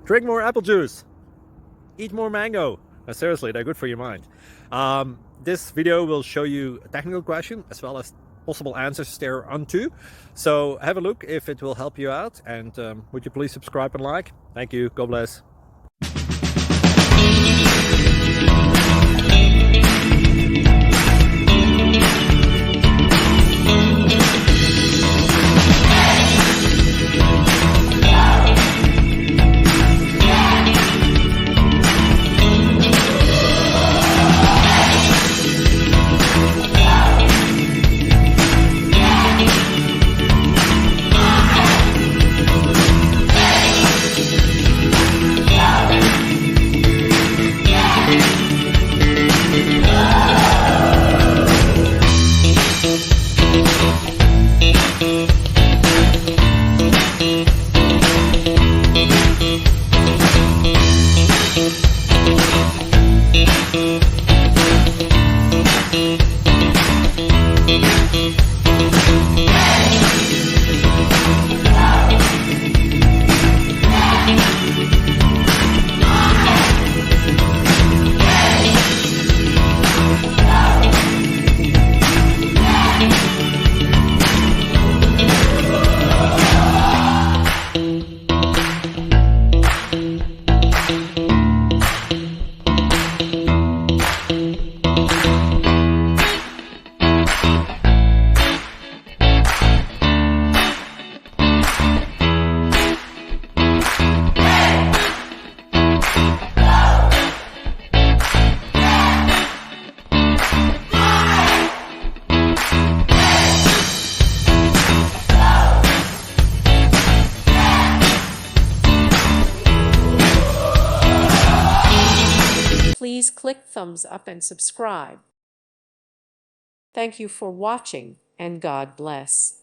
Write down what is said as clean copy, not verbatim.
Drink more apple juice. Eat more mango. Seriously, they're good for your mind. This video will show you a technical question as well as possible answers thereunto. So have a look if it will help you out, and would you please subscribe and like? Thank you. God bless. Please click thumbs up and subscribe. Thank you for watching, and God bless.